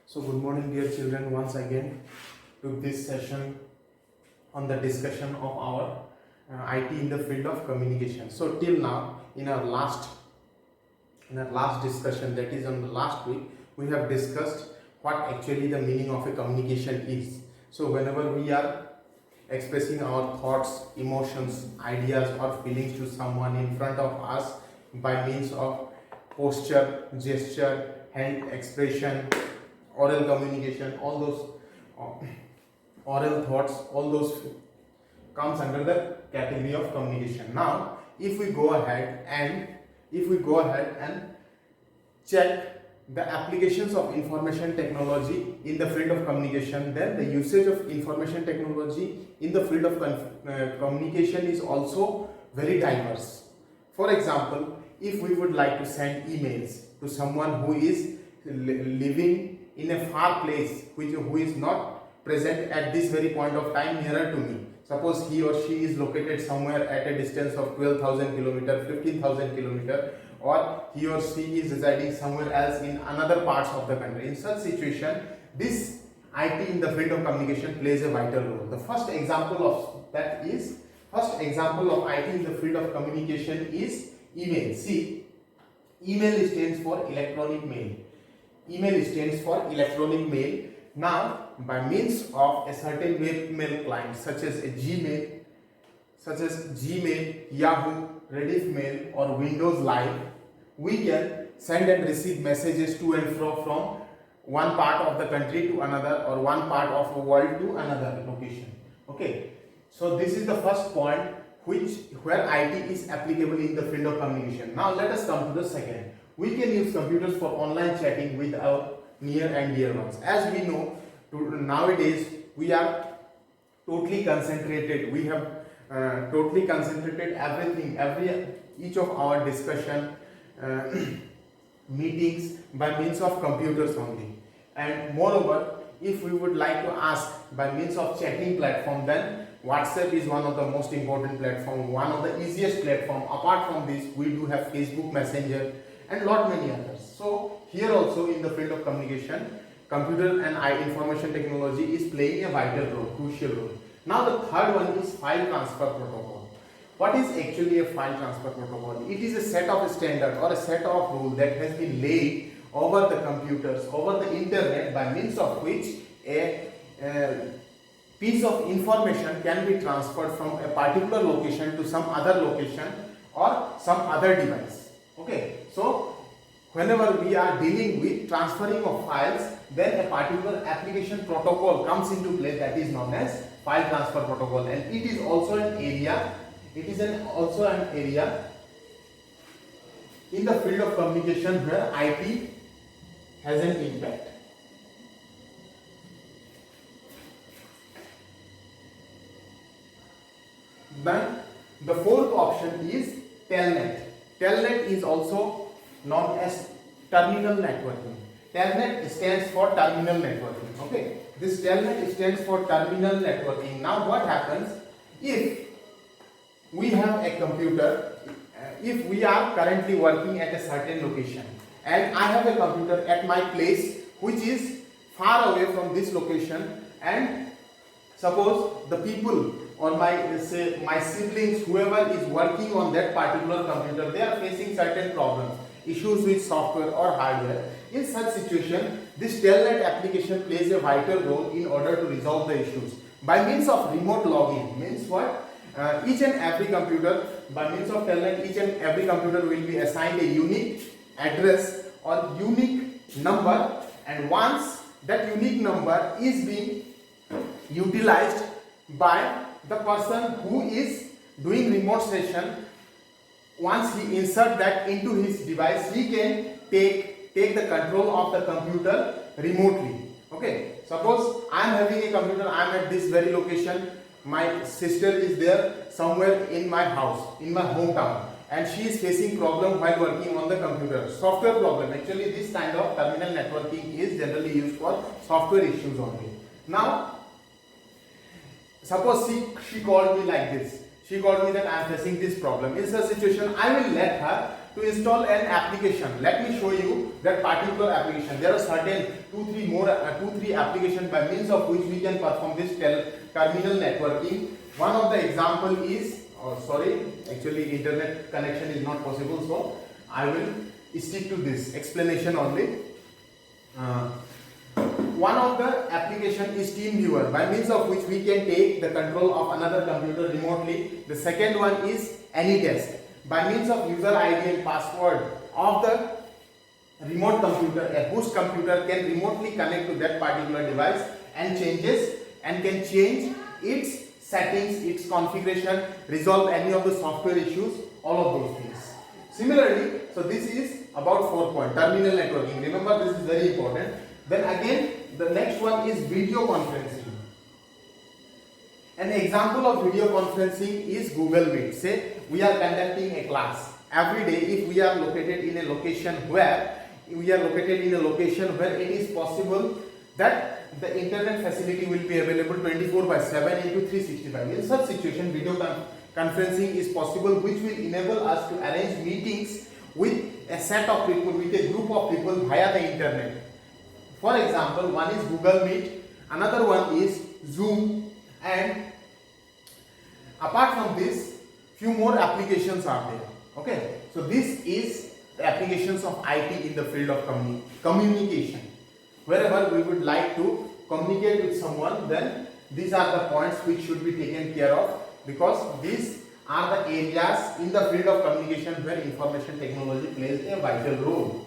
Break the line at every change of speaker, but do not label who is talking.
So good morning dear children, once again to this session on the discussion of our IT in the field of communication. So till now in our last discussion, that is on the last week, we have discussed what actually the meaning of a communication is. So whenever we are expressing our thoughts, emotions, ideas or feelings to someone in front of us by means of posture, gesture, hand expression, oral communication, all those oral thoughts, all those comes under the category of communication. Now if we go ahead and check the applications of information technology in the field of communication, then the usage of information technology in the field of communication is also very diverse. For example, if we would like to send emails to someone who is living in a far place, who is not present at this very point of time nearer to me, suppose he or she is located somewhere at a distance of 12,000 kilometer, 15,000 kilometer, or he or she is residing somewhere else in another parts of the country. In such situation, this IT in the field of communication plays a vital role. The first example of IT in the field of communication is email. See, email stands for electronic mail. Email stands for electronic mail. Now, by means of a certain webmail client such as Gmail, Yahoo, Rediffmail or Windows Live, we can send and receive messages to and fro from one part of the country to another, or one part of the world to another location. Okay, so this is the first point where IT is applicable in the field of communication. Now let us come to the second. We can use computers for online chatting with our near and dear ones. As we know, nowadays we are totally concentrated. We have totally concentrated each of our discussion, meetings by means of computers only. And moreover, if we would like to ask by means of chatting platform, then WhatsApp is one of the most important platform, one of the easiest platform. Apart from this, we do have Facebook Messenger and lot many others. So here also in the field of communication, computer and information technology is playing a vital role, crucial role. Now the third one is file transfer protocol. What is actually a file transfer protocol? It is a set of standards or a set of rules that has been laid over the computers, over the internet, by means of which a piece of information can be transferred from a particular location to some other location or some other device. Okay, so whenever we are dealing with transferring of files, then a particular application protocol comes into play, that is known as file transfer protocol, and it is also an area. In the field of communication where IT has an impact. Then the fourth option is Telnet. Telnet is also known as terminal networking. Telnet stands for terminal networking. Okay, this Telnet stands for terminal networking. Now what happens if we have a computer, if we are currently working at a certain location and I have a computer at my place which is far away from this location, and suppose the people or my siblings, whoever is working on that particular computer, they are facing certain problems, issues with software or hardware. In such situation, this Telnet application plays a vital role in order to resolve the issues. By means of remote login, means what? Each and every computer, by means of Telnet, each and every computer will be assigned a unique address or unique number, and once that unique number is being utilized by the person who is doing remote session, once he insert that into his device, he can take the control of the computer remotely. Okay, suppose I am having a computer, I am at this very location, my sister is there somewhere in my house, in my hometown, and she is facing problem while working on the computer, software problem. Actually this kind of terminal networking is generally used for software issues only. Now suppose she called me like this. She called me that I am facing this problem. In such situation, I will let her to install an application. Let me show you that particular application. There are certain two three applications by means of which we can perform this terminal networking. One of the example is, actually internet connection is not possible, so I will stick to this explanation only. One of the application is TeamViewer, by means of which we can take the control of another computer remotely. The second one is AnyDesk, by means of user ID and password of the remote computer. A host computer can remotely connect to that particular device and can change its settings, its configuration, resolve any of the software issues, all of those things. Similarly, so this is about 4 point terminal networking. Remember, this is very important. Then again, the next one is video conferencing. An example of video conferencing is Google Meet. Say we are conducting a class every day. If we are located in a location where it is possible that the internet facility will be available 24/7 into 365. In such situation, video conferencing is possible, which will enable us to arrange meetings with a set of people, with a group of people via the internet. For example, one is Google Meet, another one is Zoom, and apart from this, few more applications are there. Okay, so this is the applications of IT in the field of communication. Wherever we would like to communicate with someone, then these are the points which should be taken care of, because these are the areas in the field of communication where information technology plays a vital role.